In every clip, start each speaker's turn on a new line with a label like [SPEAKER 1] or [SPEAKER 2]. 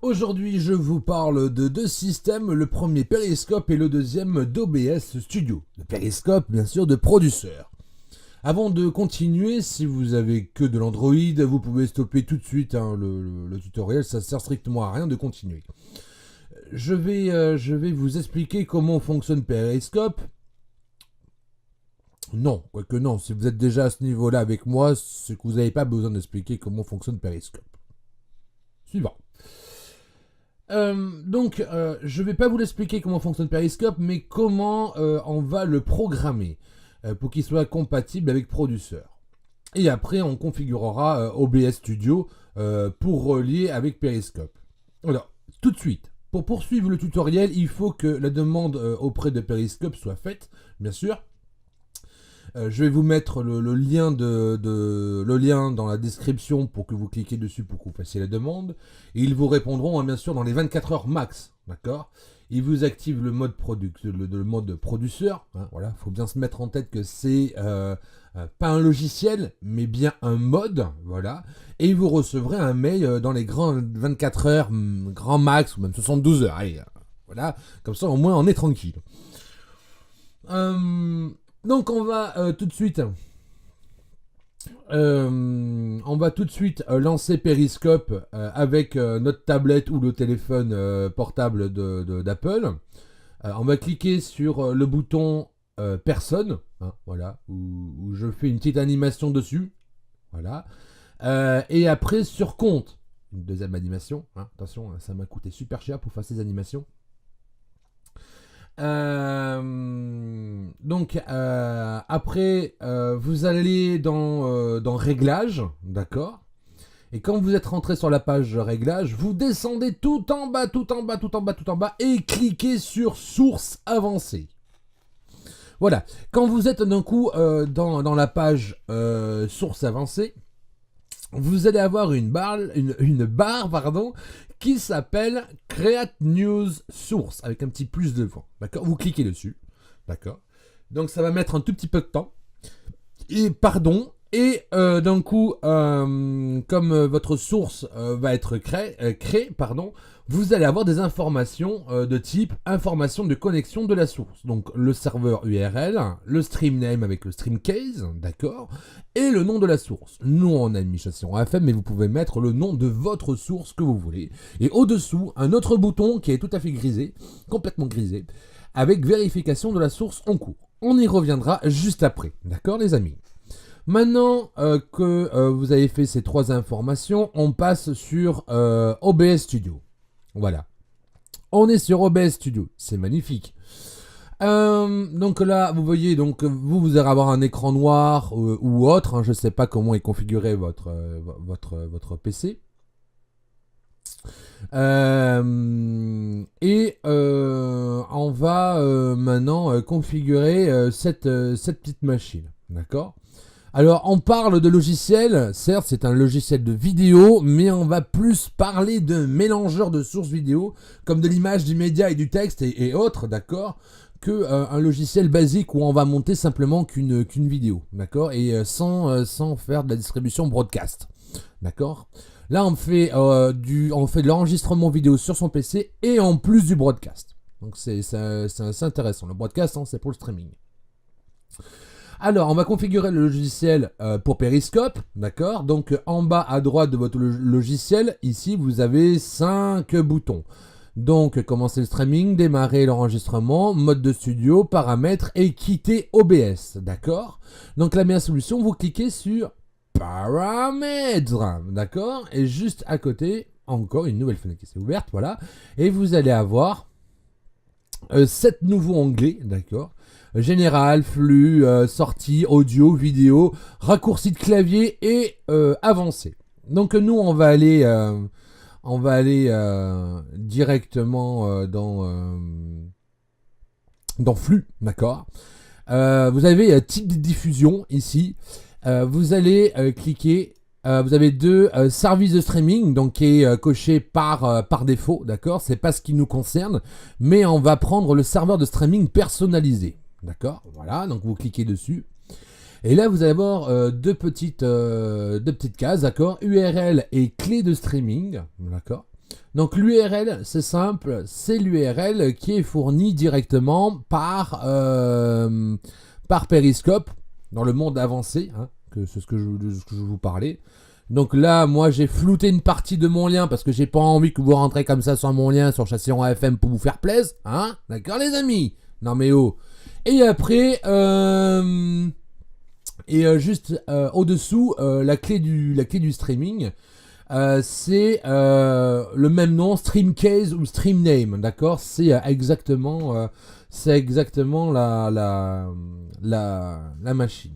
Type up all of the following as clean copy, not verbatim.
[SPEAKER 1] Aujourd'hui, je vous parle de deux systèmes, le premier Periscope et le deuxième d'OBS Studio. Le Periscope, bien sûr, de Producer. Avant de continuer, si vous avez que de l'Android, vous pouvez stopper tout de suite le tutoriel, ça sert strictement à rien de continuer. Je vais vous expliquer comment fonctionne Periscope. Non, quoique non, si vous êtes déjà à ce niveau-là avec moi, c'est que vous n'avez pas besoin d'expliquer comment fonctionne Periscope. Suivant. Je ne vais pas vous l'expliquer comment fonctionne Periscope, mais comment on va le programmer pour qu'il soit compatible avec Producer. Et après, on configurera OBS Studio pour relier avec Periscope. Alors, tout de suite, pour poursuivre le tutoriel, il faut que la demande auprès de Periscope soit faite, bien sûr. Je vais vous mettre le lien dans la description pour que vous cliquiez dessus pour que vous fassiez la demande. Et ils vous répondront bien sûr dans les 24 heures max. D'accord ? Ils vous activent le mode produceur. Hein, voilà, faut bien se mettre en tête que c'est pas un logiciel, mais bien un mode. Voilà. Et vous recevrez un mail dans les grands 24 heures, grand max, ou même 72 heures. Allez, voilà. Comme ça, au moins, on est tranquille. Donc on va tout de suite lancer Periscope avec notre tablette ou le téléphone portable d'Apple. On va cliquer sur le bouton personne, hein, voilà, où je fais une petite animation dessus, voilà. Et après sur compte, une deuxième animation, hein, attention, ça m'a coûté super cher pour faire ces animations. Après, vous allez dans Réglages, d'accord. Et quand vous êtes rentré sur la page Réglages, vous descendez tout en bas, et cliquez sur Sources avancées. Voilà. Quand vous êtes d'un coup dans la page Sources avancées, vous allez avoir une barre qui s'appelle Create News Source avec un petit plus devant. D'accord ? Vous cliquez dessus. D'accord ? Donc ça va mettre un tout petit peu de temps. Et d'un coup, comme votre source va être créée, vous allez avoir des informations de type information de connexion de la source. Donc le serveur URL, le stream name avec le stream case, d'accord, et le nom de la source. Nous, on a une mission AFM, mais vous pouvez mettre le nom de votre source que vous voulez. Et au-dessous, un autre bouton qui est tout à fait grisé, complètement grisé, avec vérification de la source en cours. On y reviendra juste après, d'accord les amis ? Maintenant que vous avez fait ces trois informations, on passe sur OBS Studio. Voilà. On est sur OBS Studio. C'est magnifique. Donc là, vous voyez, donc vous allez avoir un écran noir ou autre. Hein, je ne sais pas comment est configuré votre PC. On va maintenant configurer cette petite machine. D'accord ? Alors, on parle de logiciel, certes, c'est un logiciel de vidéo, mais on va plus parler de mélangeur de sources vidéo, comme de l'image, du média et du texte et autres, d'accord, que un logiciel basique où on va monter simplement qu'une vidéo, d'accord, et sans faire de la distribution broadcast, d'accord. Là, on fait de l'enregistrement vidéo sur son PC et en plus du broadcast. Donc, c'est intéressant. Le broadcast, hein, c'est pour le streaming. Alors, on va configurer le logiciel pour Periscope, d'accord. Donc, en bas à droite de votre logiciel, ici, vous avez 5 boutons. Donc, commencer le streaming, démarrer l'enregistrement, mode de studio, paramètres et quitter OBS, d'accord. Donc, la meilleure solution, vous cliquez sur paramètres, d'accord. Et juste à côté, encore une nouvelle fenêtre qui s'est ouverte, voilà. Et vous allez avoir 7 nouveaux onglets, d'accord. Général, flux, sortie, audio, vidéo, raccourci de clavier et avancé. Donc nous on va aller directement dans flux, d'accord. Vous avez type de diffusion ici. Vous allez cliquer. Vous avez deux services de streaming, donc qui est coché par défaut, d'accord. C'est pas ce qui nous concerne, mais on va prendre le serveur de streaming personnalisé. D'accord, voilà, donc vous cliquez dessus. Et là, vous allez avoir deux petites cases, d'accord, URL et clé de streaming, d'accord. Donc l'URL, c'est simple, c'est l'URL qui est fournie directement par Periscope dans le monde avancé, hein, que c'est ce que je vous parlais. Donc là, moi, j'ai flouté une partie de mon lien parce que j'ai pas envie que vous rentrez comme ça sur mon lien sur Châtillon FM pour vous faire plaisir, hein. D'accord, les amis? Non mais oh. Et après, juste au-dessous, la clé du streaming, c'est le même nom, Streamcase ou Streamname, d'accord? C'est exactement la machine.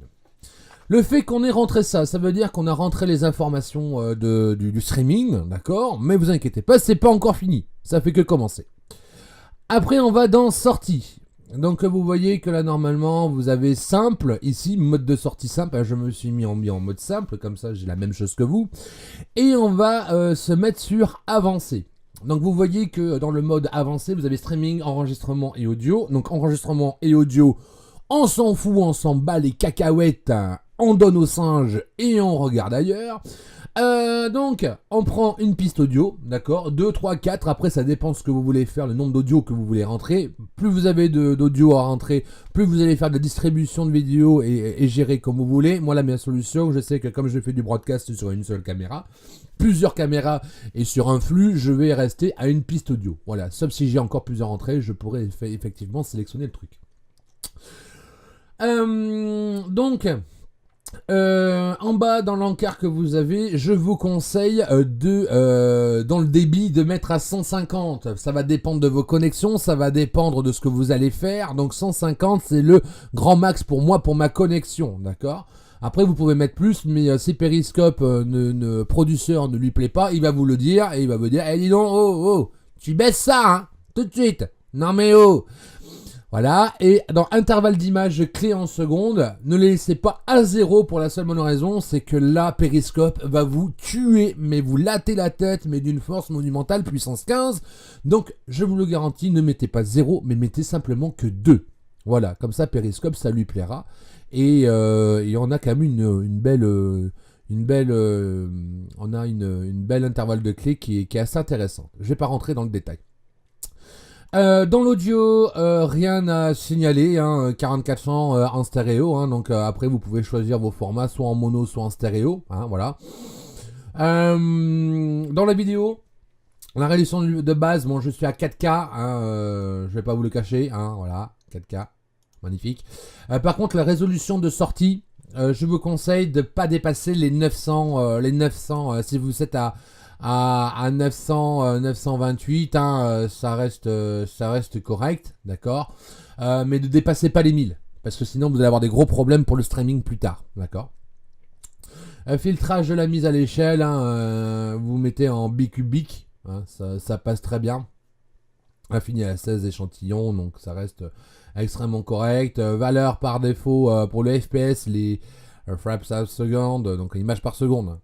[SPEAKER 1] Le fait qu'on ait rentré ça veut dire qu'on a rentré les informations du streaming, d'accord? Mais vous inquiétez pas, c'est pas encore fini. Ça fait que commencer. Après, on va dans sortie. Donc vous voyez que là normalement vous avez simple, ici mode de sortie simple, je me suis mis en mode simple, comme ça j'ai la même chose que vous. Et on va se mettre sur avancé. Donc vous voyez que dans le mode avancé, vous avez streaming, enregistrement et audio. Donc enregistrement et audio, on s'en fout, on s'en bat les cacahuètes, on donne aux singes et on regarde ailleurs. Donc, on prend une piste audio, d'accord, 2, 3, 4, après ça dépend ce que vous voulez faire, le nombre d'audio que vous voulez rentrer. Plus vous avez d'audio à rentrer, plus vous allez faire de la distribution de vidéos et gérer comme vous voulez. Moi, la meilleure solution, je sais que comme je fais du broadcast sur une seule caméra, plusieurs caméras et sur un flux, je vais rester à une piste audio. Voilà, sauf si j'ai encore plusieurs entrées, je pourrais effectivement sélectionner le truc. Donc... en bas dans l'encart que vous avez, je vous conseille dans le débit de mettre à 150. Ça va dépendre de vos connexions, ça va dépendre de ce que vous allez faire. Donc 150 c'est le grand max pour moi, pour ma connexion, d'accord? Après vous pouvez mettre plus, mais si Periscope producteur ne lui plaît pas, il va vous le dire et il va vous dire, dis donc, oh, tu baisses ça, hein, tout de suite. Non mais oh. Voilà, et dans intervalle d'image clé en seconde, ne les laissez pas à 0 pour la seule bonne raison, c'est que là, Periscope va vous tuer, mais vous lattez la tête, mais d'une force monumentale, puissance 15. Donc, je vous le garantis, ne mettez pas 0, mais mettez simplement que 2. Voilà, comme ça, Periscope, ça lui plaira. Et on a quand même une belle intervalle de clé qui est assez intéressant. Je ne vais pas rentrer dans le détail. Dans l'audio, rien à signaler, hein, 4400 en stéréo, hein, donc après vous pouvez choisir vos formats, soit en mono, soit en stéréo, hein, voilà. Dans la vidéo, la résolution de base, bon, je suis à 4K, hein, je vais pas vous le cacher, hein, voilà, 4K, magnifique. Par contre, la résolution de sortie, je vous conseille de pas dépasser les 900, si vous êtes à 900, 928, hein, ça reste correct, d'accord, mais ne dépassez pas les 1000, parce que sinon vous allez avoir des gros problèmes pour le streaming plus tard, d'accord. Filtrage de la mise à l'échelle, hein, vous mettez en bicubique, hein, ça passe très bien. Infini à 16 échantillons, donc ça reste extrêmement correct. Valeur par défaut pour le FPS, les frames par seconde, donc l'image par seconde.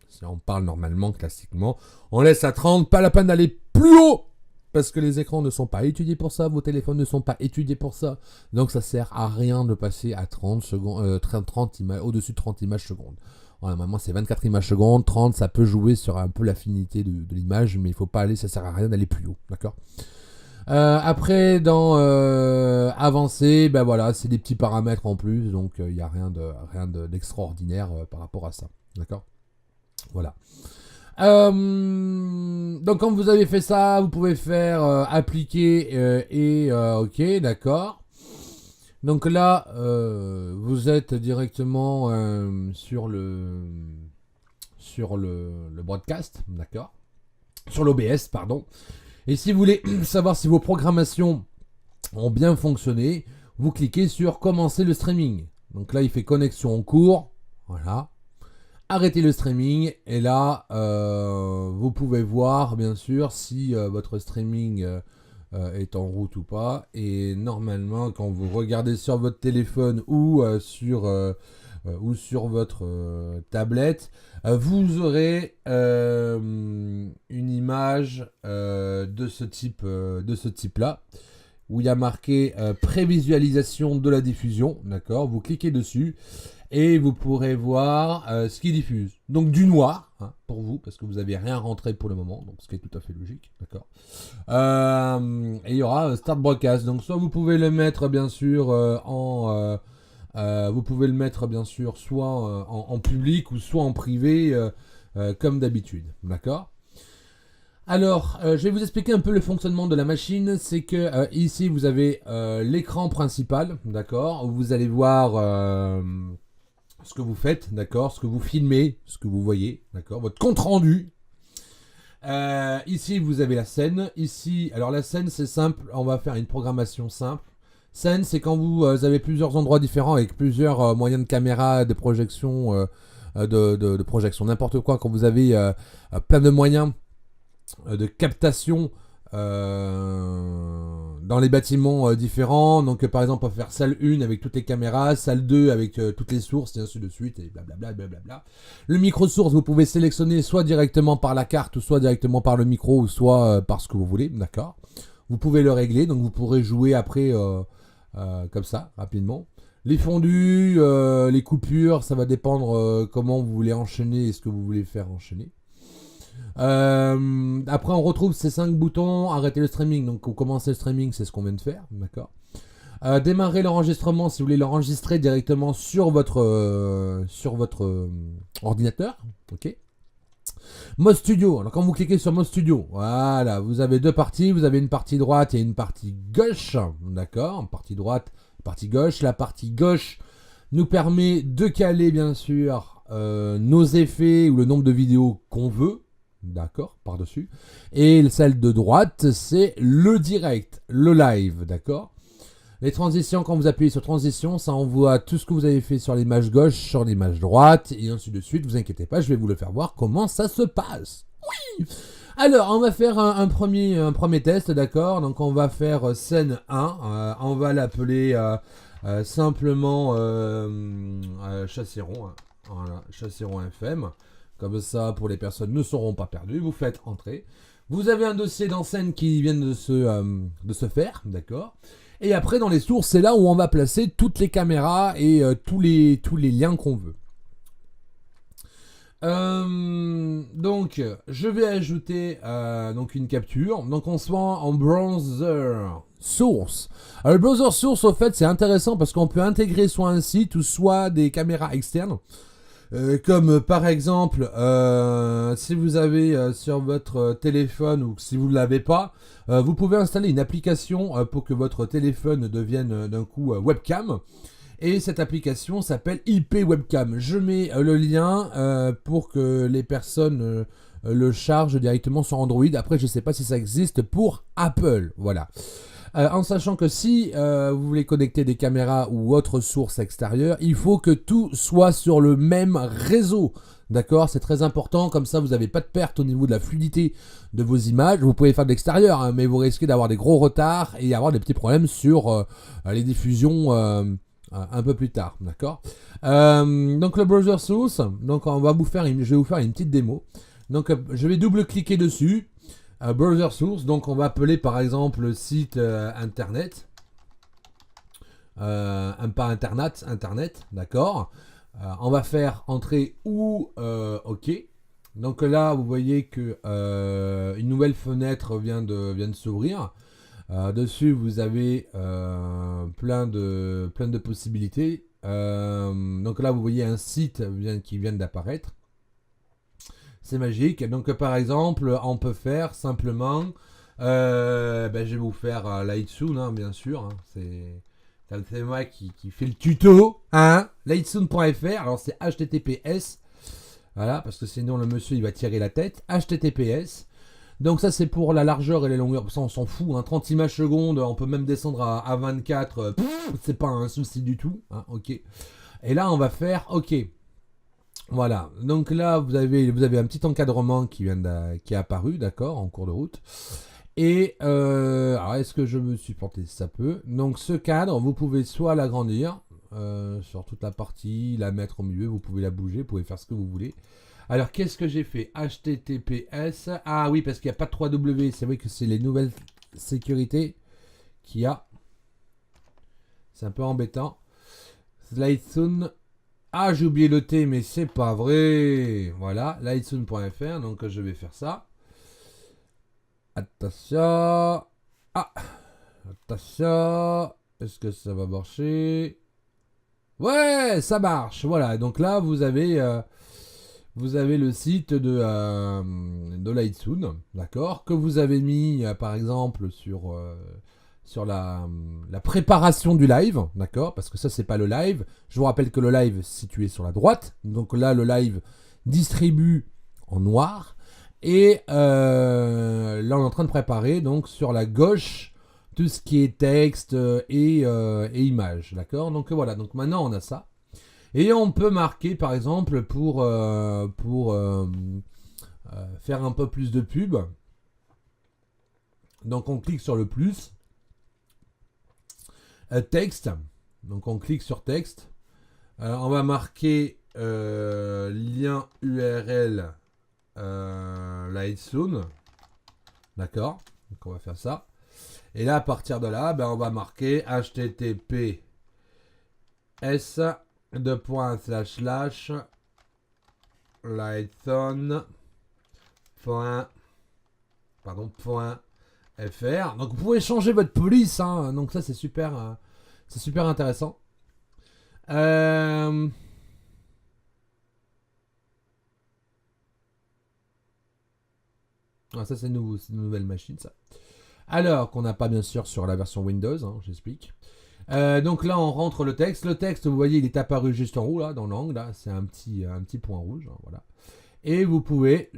[SPEAKER 1] Si on parle normalement, classiquement, on laisse à 30, pas la peine d'aller plus haut, parce que les écrans ne sont pas étudiés pour ça, vos téléphones ne sont pas étudiés pour ça, donc ça sert à rien de passer à 30 secondes, 30 images, au-dessus de 30 images secondes. Voilà, maintenant c'est 24 images secondes, 30, ça peut jouer sur un peu l'affinité de l'image, mais il faut pas aller, ça sert à rien d'aller plus haut, d'accord. Après dans avancé, ben voilà, c'est des petits paramètres en plus, donc il n'y a rien d'extraordinaire par rapport à ça, d'accord. Voilà. Donc quand vous avez fait ça, vous pouvez faire appliquer et ok, d'accord. Donc là, vous êtes directement sur le broadcast, d'accord, sur l'OBS, pardon. Et si vous voulez savoir si vos programmations ont bien fonctionné, vous cliquez sur commencer le streaming. Donc là, il fait connexion en cours, voilà. Arrêtez le streaming et là vous pouvez voir bien sûr si votre streaming est en route ou pas, et normalement quand vous regardez sur votre téléphone ou sur votre tablette, vous aurez une image de ce type là, où il y a marqué prévisualisation de la diffusion, d'accord, vous cliquez dessus Et vous pourrez voir ce qui diffuse. Donc du noir, hein, pour vous, parce que vous n'avez rien rentré pour le moment, donc ce qui est tout à fait logique, d'accord. Et il y aura Start Broadcast. Donc soit vous pouvez le mettre bien sûr vous pouvez le mettre bien sûr soit en public ou soit en privé comme d'habitude, d'accord. Alors, je vais vous expliquer un peu le fonctionnement de la machine. C'est que ici vous avez l'écran principal, d'accord, où vous allez voir ce que vous faites, d'accord, ce que vous filmez, ce que vous voyez, d'accord, votre compte rendu. Ici, vous avez la scène. Ici, alors la scène, c'est simple. On va faire une programmation simple. Scène, c'est quand vous avez plusieurs endroits différents avec plusieurs moyens de caméra, de projection, de projection, n'importe quoi. Quand vous avez plein de moyens de captation dans les bâtiments différents. Donc par exemple on peut faire salle 1 avec toutes les caméras, salle 2 avec toutes les sources et ainsi de suite et blablabla. Blablabla. Le micro source vous pouvez sélectionner soit directement par la carte ou soit directement par le micro ou soit par ce que vous voulez, d'accord. Vous pouvez le régler, donc vous pourrez jouer après comme ça rapidement. Les fondus, les coupures, ça va dépendre comment vous voulez enchaîner et ce que vous voulez faire enchaîner. Après on retrouve ces 5 boutons, arrêter le streaming, donc commencer le streaming, c'est ce qu'on vient de faire, d'accord. Démarrer l'enregistrement si vous voulez l'enregistrer directement sur votre ordinateur, ok. Mode studio, alors quand vous cliquez sur mode studio, voilà, vous avez deux parties, vous avez une partie droite et une partie gauche, d'accord, partie droite, partie gauche. La partie gauche nous permet de caler bien sûr nos effets ou le nombre de vidéos qu'on veut, d'accord, par-dessus. Et celle de droite, c'est le direct, le live, d'accord. Les transitions, quand vous appuyez sur transition, ça envoie tout ce que vous avez fait sur l'image gauche, sur l'image droite, et ainsi de suite. Vous inquiétez pas, je vais vous le faire voir comment ça se passe. Oui. Alors, on va faire un premier test, d'accord. Donc, on va faire scène 1. On va l'appeler simplement Chasséron. Hein. Voilà, Chasséron FM. Comme ça, pour les personnes ne seront pas perdues. Vous faites entrer. Vous avez un dossier dans scène qui vient de se faire, d'accord. Et après, dans les sources, c'est là où on va placer toutes les caméras et tous les liens qu'on veut. Donc, je vais ajouter donc une capture. Donc, on soit en browser source. Alors, le browser source, au fait, c'est intéressant parce qu'on peut intégrer soit un site ou soit des caméras externes. Comme par exemple, si vous avez sur votre téléphone ou si vous ne l'avez pas, vous pouvez installer une application pour que votre téléphone devienne d'un coup webcam. Et cette application s'appelle IP Webcam. Je mets le lien pour que les personnes le chargent directement sur Android. Après, je ne sais pas si ça existe pour Apple. Voilà. En sachant que si vous voulez connecter des caméras ou autres sources extérieures, il faut que tout soit sur le même réseau. D'accord, c'est très important, comme ça vous n'avez pas de perte au niveau de la fluidité de vos images. Vous pouvez faire de l'extérieur, hein, mais vous risquez d'avoir des gros retards et avoir des petits problèmes sur les diffusions un peu plus tard. D'accord. Donc le browser source, donc je vais vous faire une petite démo. Donc je vais double-cliquer dessus. Browser source, donc on va appeler par exemple le site internet. Pas internet, d'accord. On va faire entrer ou OK. Donc là, vous voyez que une nouvelle fenêtre vient de s'ouvrir. Dessus, vous avez plein de possibilités. Donc là, vous voyez un site qui vient d'apparaître. C'est magique. Donc par exemple, on peut faire simplement... je vais vous faire Lightsoon, hein, bien sûr. Hein, c'est moi qui fait le tuto. Hein, Lightsoon.fr. Alors c'est HTTPS. Voilà, parce que sinon le monsieur il va tirer la tête. HTTPS. Donc ça c'est pour la largeur et les longueurs. Ça on s'en fout. Hein, 30 images secondes. On peut même descendre à 24. C'est pas un souci du tout. Hein, ok. Et là on va faire OK. Voilà, donc là vous avez un petit encadrement qui est apparu, d'accord, en cours de route. Et alors est-ce que je me suis planté? Ça peut. Donc ce cadre, vous pouvez soit l'agrandir sur toute la partie, la mettre au milieu, vous pouvez la bouger, vous pouvez faire ce que vous voulez. Alors qu'est-ce que j'ai fait? HTTPS. Ah oui, parce qu'il n'y a pas de 3W, c'est vrai que c'est les nouvelles sécurités qu'il y a. C'est un peu embêtant. Lightsoon Ah, j'ai oublié le T, mais c'est pas vrai. Voilà, lightsoon.fr, donc je vais faire ça. Attention. Ah, attention. Est-ce que ça va marcher? Ouais, ça marche. Voilà, donc là, vous avez le site de Lightsoon, d'accord, que vous avez mis, par exemple, sur la préparation du live, d'accord, parce que ça, c'est pas le live. Je vous rappelle que le live est situé sur la droite. Donc là, le live distribue en noir. Et là, on est en train de préparer, donc, sur la gauche, tout ce qui est texte et images, d'accord. Donc voilà, donc maintenant, on a ça. Et on peut marquer, par exemple, pour faire un peu plus de pub. Donc on clique sur le plus. Texte. Donc on clique sur texte. On va marquer lien URL Lightsoon. D'accord. Donc on va faire ça. Et là, à partir de là, on va marquer https lightsoon.fr. Donc vous pouvez changer votre police, hein. Donc ça c'est super intéressant. Ah, ça c'est nouveau, c'est une nouvelle machine ça. Alors qu'on n'a pas bien sûr sur la version Windows, hein, j'explique. Donc là on rentre le texte. Le texte, vous voyez, il est apparu juste en haut là, dans l'angle. Là, c'est un petit point rouge, hein, voilà. Et vous pouvez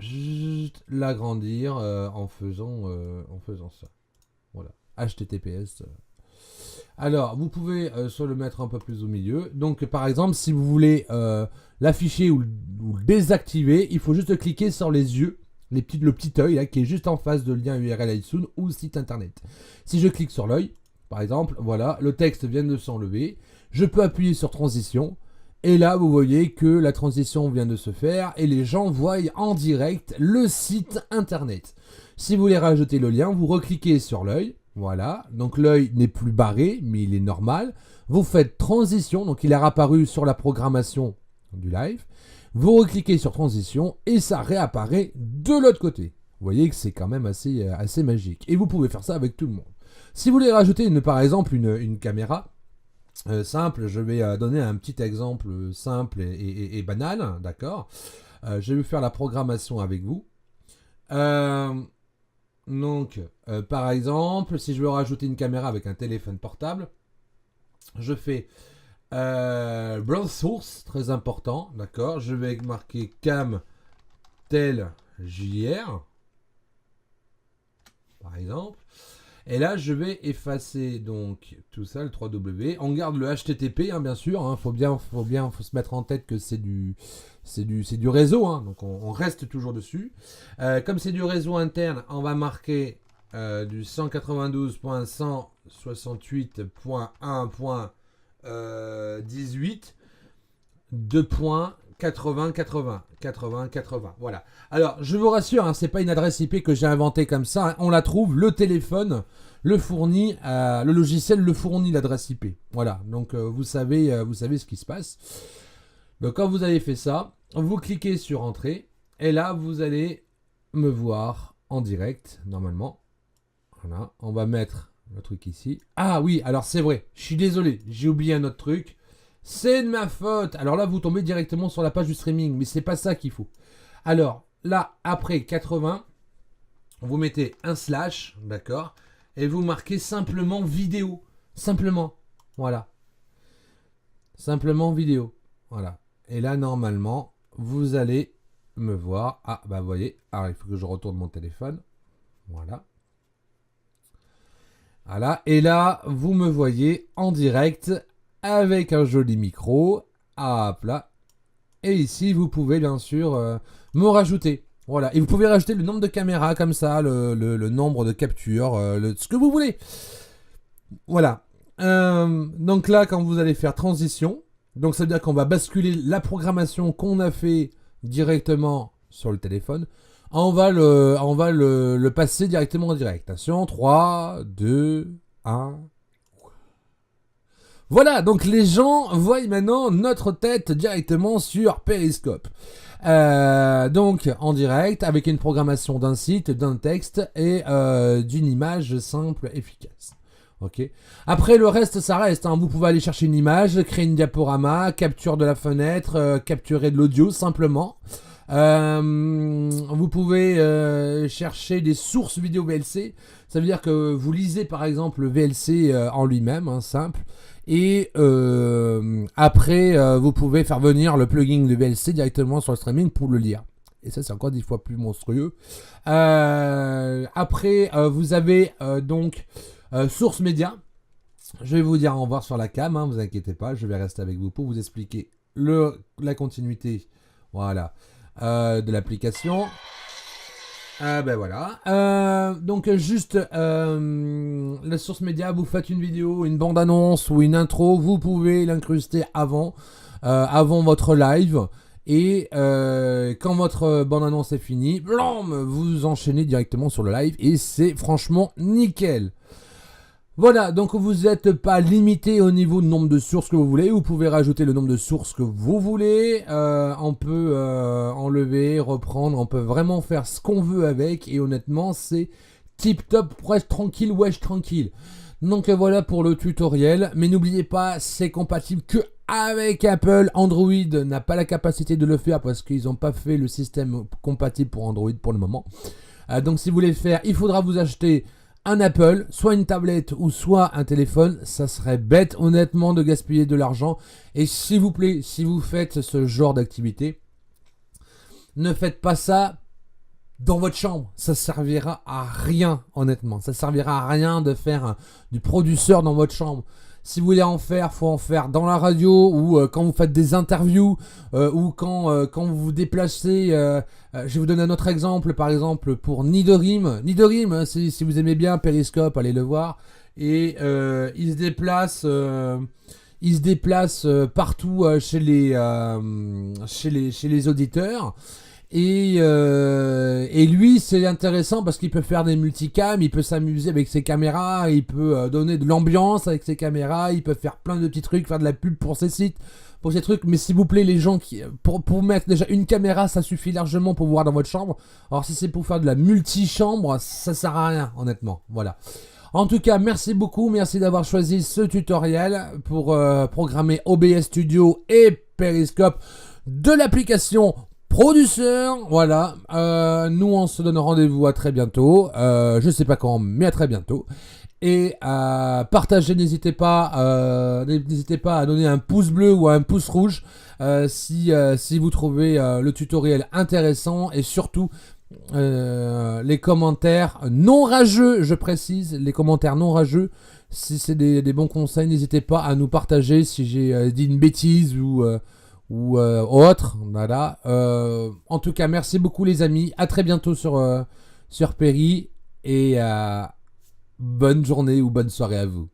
[SPEAKER 1] l'agrandir en faisant ça. Voilà. HTTPS. Alors, vous pouvez soit le mettre un peu plus au milieu. Donc, par exemple, si vous voulez l'afficher ou le désactiver, il faut juste cliquer sur les yeux, le petit œil là, qui est juste en face de lien URL Lightsoon ou site internet. Si je clique sur l'œil, par exemple, voilà, le texte vient de s'enlever. Je peux appuyer sur transition. Et là, vous voyez que la transition vient de se faire et les gens voient en direct le site internet. Si vous voulez rajouter le lien, vous recliquez sur l'œil. Voilà, donc l'œil n'est plus barré, mais il est normal. Vous faites transition, donc il est apparu sur la programmation du live. Vous recliquez sur transition et ça réapparaît de l'autre côté. Vous voyez que c'est quand même assez magique. Et vous pouvez faire ça avec tout le monde. Si vous voulez rajouter par exemple une caméra, simple, je vais donner un petit exemple simple et banal, d'accord. Je vais vous faire la programmation avec vous. Donc, par exemple, si je veux rajouter une caméra avec un téléphone portable, je fais browse source, très important, d'accord. Je vais marquer cam tel JR, par exemple. Et là, je vais effacer donc tout ça, le 3W. On garde le HTTP, hein, bien sûr. Hein, faut se mettre en tête que c'est du réseau. Hein, donc on reste toujours dessus. Comme c'est du réseau interne, on va marquer du 192.168.1.18 2.80. Voilà. Alors, je vous rassure, hein, c'est pas une adresse IP que j'ai inventée comme ça. Hein, on la trouve, le téléphone le fournit, le logiciel le fournit, l'adresse IP. Voilà. Donc, vous savez ce qui se passe. Donc, quand vous avez fait ça, vous cliquez sur Entrée. Et là, vous allez me voir en direct, normalement. Voilà. On va mettre le truc ici. Ah oui, alors c'est vrai. Je suis désolé. J'ai oublié un autre truc. C'est de ma faute. Alors là, vous tombez directement sur la page du streaming, mais c'est pas ça qu'il faut. Alors là, après 80, vous mettez un slash, d'accord, et vous marquez simplement vidéo. Simplement. Voilà. Simplement vidéo. Voilà. Et là, normalement, vous allez me voir. Ah, bah, vous voyez. Alors, il faut que je retourne mon téléphone. Voilà. Voilà. Et là, vous me voyez en direct avec un joli micro. Hop là. Et ici, vous pouvez bien sûr me rajouter. Voilà. Et vous pouvez rajouter le nombre de caméras comme ça, le nombre de captures, ce que vous voulez. Voilà. Donc là, quand vous allez faire transition, donc ça veut dire qu'on va basculer la programmation qu'on a fait directement sur le téléphone. On va le passer directement en direct. Attention, 3, 2, 1. Voilà, donc les gens voient maintenant notre tête directement sur Periscope. Donc en direct, avec une programmation d'un site, d'un texte et d'une image simple, efficace. Ok. Après le reste, ça reste. Hein. Vous pouvez aller chercher une image, créer une diaporama, capture de la fenêtre, capturer de l'audio simplement. Vous pouvez chercher des sources vidéo VLC. Ça veut dire que vous lisez par exemple le VLC en lui-même, hein, simple. Et après, vous pouvez faire venir le plugin de VLC directement sur le streaming pour le lire. Et ça, c'est encore 10 fois plus monstrueux. Après, vous avez donc Source Média. Je vais vous dire au revoir sur la cam, hein, vous inquiétez pas, je vais rester avec vous pour vous expliquer la continuité, voilà, de l'application. Ben voilà. Donc juste la source média, vous faites une vidéo, une bande-annonce ou une intro, vous pouvez l'incruster avant votre live. Et quand votre bande-annonce est finie, blam, vous enchaînez directement sur le live et c'est franchement nickel. Voilà, donc vous n'êtes pas limité au niveau de nombre de sources que vous voulez. Vous pouvez rajouter le nombre de sources que vous voulez. On peut enlever, reprendre. On peut vraiment faire ce qu'on veut avec. Et honnêtement, c'est tip top, presque tranquille, wesh tranquille. Donc voilà pour le tutoriel. Mais n'oubliez pas, c'est compatible que avec Apple. Android n'a pas la capacité de le faire parce qu'ils n'ont pas fait le système compatible pour Android pour le moment. Donc si vous voulez le faire, il faudra vous acheter un Apple, soit une tablette ou soit un téléphone. Ça serait bête honnêtement de gaspiller de l'argent. Et s'il vous plaît, si vous faites ce genre d'activité, ne faites pas ça dans votre chambre. Ça servira à rien honnêtement. Ça servira à rien de faire du producteur dans votre chambre. Si vous voulez en faire, faut en faire dans la radio ou quand vous faites des interviews ou quand vous vous déplacez. Je vais vous donner un autre exemple, par exemple pour Nidorim. Nidorim, hein, si vous aimez bien Periscope, allez le voir. Et il se déplace partout chez les auditeurs. Et lui, c'est intéressant parce qu'il peut faire des multicams, il peut s'amuser avec ses caméras, il peut donner de l'ambiance avec ses caméras, il peut faire plein de petits trucs, faire de la pub pour ses sites, pour ces trucs. Mais s'il vous plaît, les gens pour mettre déjà une caméra, ça suffit largement pour voir dans votre chambre. Alors si c'est pour faire de la multi-chambre, ça sert à rien, honnêtement. Voilà. En tout cas, merci beaucoup, merci d'avoir choisi ce tutoriel pour programmer OBS Studio et Periscope de l'application Producer. Voilà, nous on se donne rendez-vous à très bientôt, je sais pas quand, mais à très bientôt. Et partagez, n'hésitez pas à donner un pouce bleu ou un pouce rouge si vous trouvez le tutoriel intéressant. Et surtout les commentaires non rageux, je précise, les commentaires non rageux. Si c'est des bons conseils, n'hésitez pas à nous partager si j'ai dit une bêtise ou autre. Voilà. En tout cas, merci beaucoup les amis. À très bientôt sur Perry. Et bonne journée ou bonne soirée à vous.